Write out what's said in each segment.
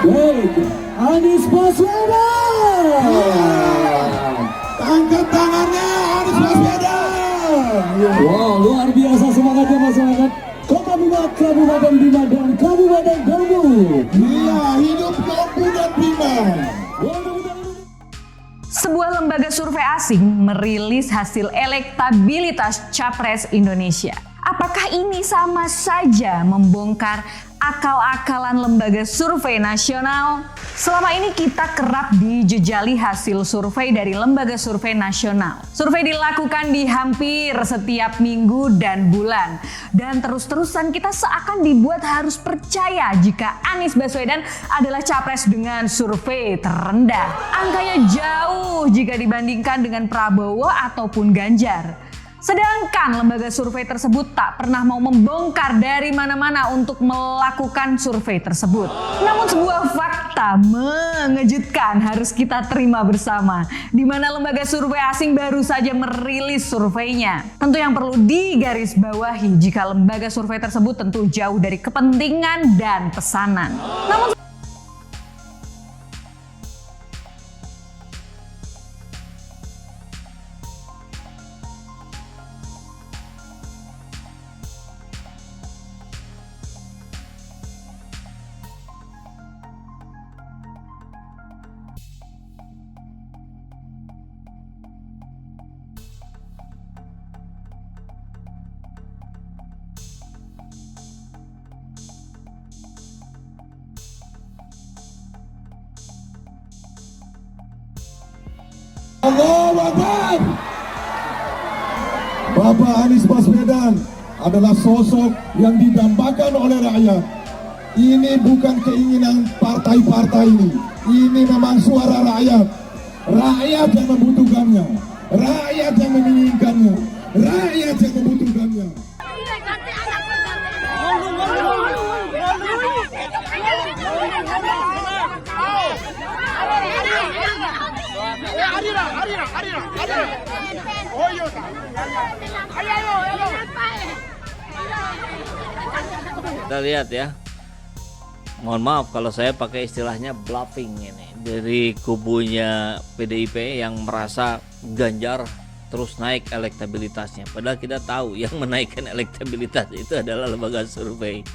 Baik, Anies Baswedan. Angkat tangannya Anies Baswedan. Wow, luar biasa semangatnya masyarakat Kota Bima, Kabupaten Bima dan Kabupaten Bengkulu. Iya, hidup Lombu dan Bima. Sebuah lembaga survei asing merilis hasil elektabilitas Capres Indonesia. Apakah ini sama saja membongkar akal-akalan lembaga survei nasional? Selama ini kita kerap dijejali hasil survei dari lembaga survei nasional. Survei dilakukan di hampir setiap minggu dan bulan. Dan terus-terusan kita seakan dibuat harus percaya jika Anies Baswedan adalah capres dengan survei terendah. Angkanya jauh jika dibandingkan dengan Prabowo ataupun Ganjar. Sedangkan lembaga survei tersebut tak pernah mau membongkar dari mana-mana untuk melakukan survei tersebut. Namun sebuah fakta mengejutkan harus kita terima bersama, di mana lembaga survei asing baru saja merilis surveinya. Tentu yang perlu digarisbawahi jika lembaga survei tersebut tentu jauh dari kepentingan dan pesanan. Namun Allahu Akbar. Bapak Anies Baswedan adalah sosok yang didambakan oleh rakyat. Ini bukan keinginan partai-partai ini. Ini memang suara rakyat. Rakyat yang membutuhkannya. Rakyat yang menginginkannya. Rakyat yang membutuhkannya. Kita lihat ya. Mohon maaf kalau saya pakai istilahnya bluffing ini dari kubunya PDIP yang merasa Ganjar terus naik elektabilitasnya. Padahal kita tahu yang menaikkan elektabilitas itu adalah lembaga survei.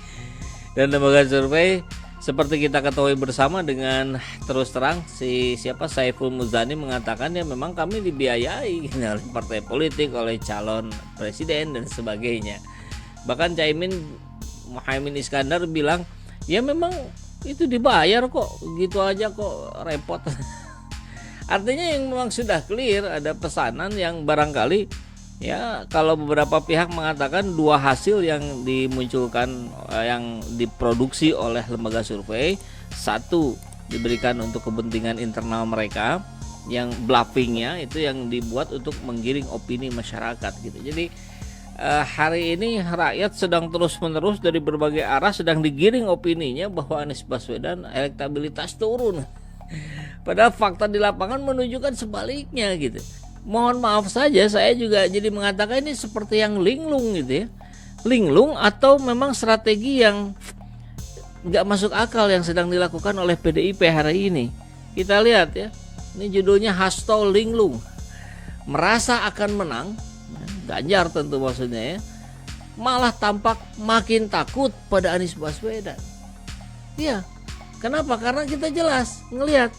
Dan lembaga survei seperti kita ketahui bersama dengan terus terang siapa Saiful Muzani mengatakan ya memang kami dibiayai oleh partai politik, oleh calon presiden dan sebagainya. Bahkan Muhaimin Iskandar bilang ya memang itu dibayar kok, gitu aja kok repot. Artinya yang memang sudah clear ada pesanan yang barangkali ya kalau beberapa pihak mengatakan dua hasil yang dimunculkan yang diproduksi oleh lembaga survei, satu diberikan untuk kepentingan internal mereka, yang bluffingnya itu yang dibuat untuk menggiring opini masyarakat gitu. Jadi hari ini rakyat sedang terus-menerus dari berbagai arah sedang digiring opininya bahwa Anies Baswedan elektabilitas turun. Padahal fakta di lapangan menunjukkan sebaliknya gitu. Mohon maaf saja saya juga jadi mengatakan ini seperti yang linglung gitu ya. Linglung atau memang strategi yang nggak masuk akal yang sedang dilakukan oleh PDIP hari ini. Kita lihat ya. Ini judulnya Hasto Linglung. Merasa akan menang, Ganjar tentu maksudnya ya, malah tampak makin takut pada Anies Baswedan. Iya, kenapa? Karena kita jelas ngelihat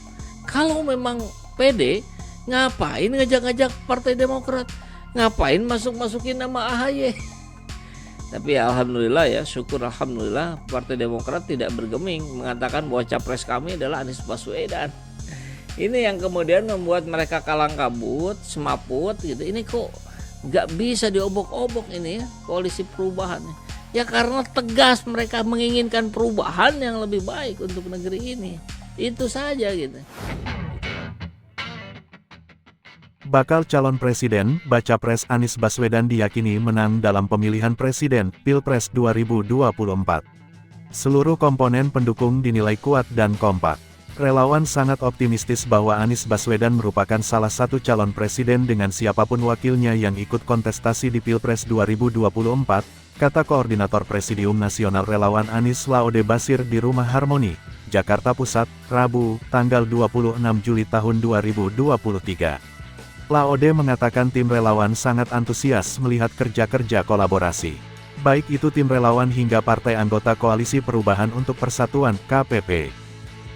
kalau memang PD ngapain ngajak-ngajak Partai Demokrat, ngapain masukin nama AHY. Tapi ya alhamdulillah ya, syukur alhamdulillah Partai Demokrat tidak bergeming mengatakan bahwa capres kami adalah Anies Baswedan. Ini yang kemudian membuat mereka kalang kabut, semaput gitu. Ini kok nggak bisa diobok-obok ini ya koalisi perubahan ya, karena tegas mereka menginginkan perubahan yang lebih baik untuk negeri ini, itu saja gitu. Bakal calon presiden, baca pres Anies Baswedan diyakini menang dalam pemilihan presiden Pilpres 2024. Seluruh komponen pendukung dinilai kuat dan kompak. Relawan sangat optimistis bahwa Anies Baswedan merupakan salah satu calon presiden dengan siapapun wakilnya yang ikut kontestasi di Pilpres 2024, kata Koordinator Presidium Nasional Relawan Anies Laode Basir di Rumah Harmoni, Jakarta Pusat, Rabu, tanggal 26 Juli tahun 2023. Laode mengatakan tim relawan sangat antusias melihat kerja-kerja kolaborasi. Baik itu tim relawan hingga partai anggota Koalisi Perubahan untuk Persatuan, KPP.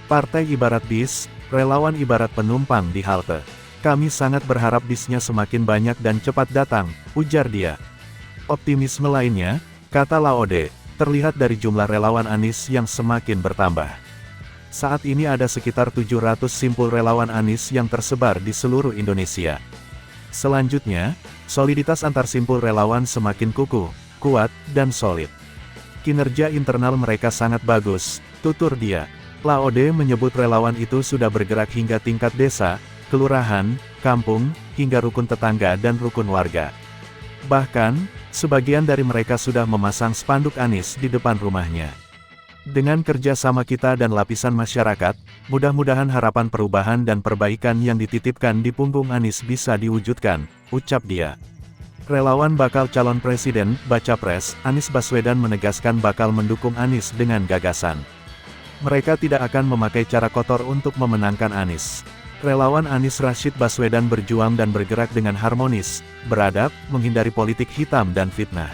Partai ibarat bis, relawan ibarat penumpang di halte. Kami sangat berharap bisnya semakin banyak dan cepat datang, ujar dia. Optimisme lainnya, kata Laode, terlihat dari jumlah relawan Anies yang semakin bertambah. Saat ini ada sekitar 700 simpul relawan Anies yang tersebar di seluruh Indonesia. Selanjutnya, soliditas antar simpul relawan semakin kukuh, kuat, dan solid. Kinerja internal mereka sangat bagus, tutur dia. Laode menyebut relawan itu sudah bergerak hingga tingkat desa, kelurahan, kampung, hingga rukun tetangga dan rukun warga. Bahkan, sebagian dari mereka sudah memasang spanduk Anies di depan rumahnya. Dengan kerja sama kita dan lapisan masyarakat, mudah-mudahan harapan perubahan dan perbaikan yang dititipkan di punggung Anies bisa diwujudkan, ucap dia. Relawan bakal calon presiden, Baca Pres, Anies Baswedan menegaskan bakal mendukung Anies dengan gagasan. Mereka tidak akan memakai cara kotor untuk memenangkan Anies. Relawan Anies Rashid Baswedan berjuang dan bergerak dengan harmonis, beradab, menghindari politik hitam dan fitnah.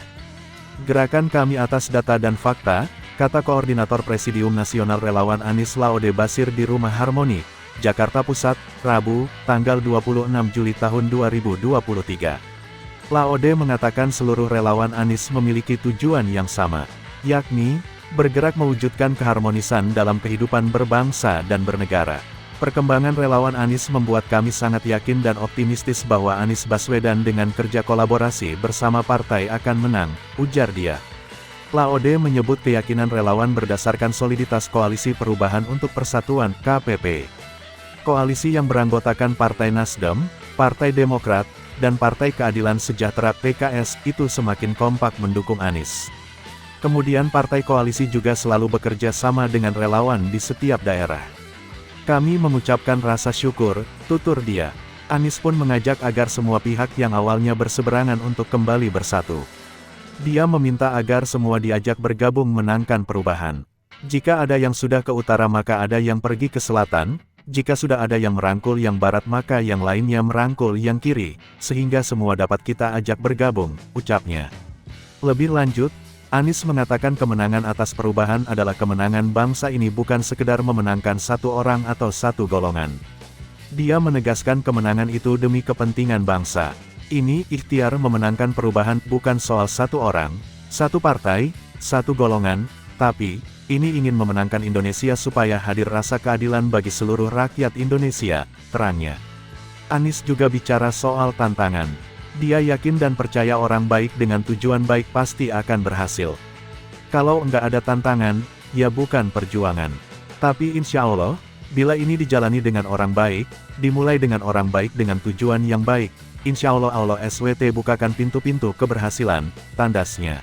Gerakan kami atas data dan fakta, kata Koordinator Presidium Nasional Relawan Anies Laode Basir di Rumah Harmoni, Jakarta Pusat, Rabu, tanggal 26 Juli tahun 2023. Laode mengatakan seluruh relawan Anies memiliki tujuan yang sama, yakni bergerak mewujudkan keharmonisan dalam kehidupan berbangsa dan bernegara. Perkembangan relawan Anies membuat kami sangat yakin dan optimistis bahwa Anies Baswedan dengan kerja kolaborasi bersama partai akan menang, ujar dia. Laode menyebut keyakinan relawan berdasarkan soliditas Koalisi Perubahan untuk Persatuan, KPP. Koalisi yang beranggotakan Partai Nasdem, Partai Demokrat, dan Partai Keadilan Sejahtera (PKS) itu semakin kompak mendukung Anies. Kemudian partai koalisi juga selalu bekerja sama dengan relawan di setiap daerah. Kami mengucapkan rasa syukur, tutur dia. Anies pun mengajak agar semua pihak yang awalnya berseberangan untuk kembali bersatu. Dia meminta agar semua diajak bergabung menangkan perubahan. Jika ada yang sudah ke utara maka ada yang pergi ke selatan, jika sudah ada yang merangkul yang barat maka yang lainnya merangkul yang kiri, sehingga semua dapat kita ajak bergabung, ucapnya. Lebih lanjut, Anies mengatakan kemenangan atas perubahan adalah kemenangan bangsa ini bukan sekedar memenangkan satu orang atau satu golongan. Dia menegaskan kemenangan itu demi kepentingan bangsa. Ini ikhtiar memenangkan perubahan bukan soal satu orang, satu partai, satu golongan, tapi ini ingin memenangkan Indonesia supaya hadir rasa keadilan bagi seluruh rakyat Indonesia, terangnya. Anies juga bicara soal tantangan. Dia yakin dan percaya orang baik dengan tujuan baik pasti akan berhasil. Kalau enggak ada tantangan, ya bukan perjuangan. Tapi insya Allah, bila ini dijalani dengan orang baik, dimulai dengan orang baik dengan tujuan yang baik, insya Allah Allah SWT bukakan pintu-pintu keberhasilan, tandasnya.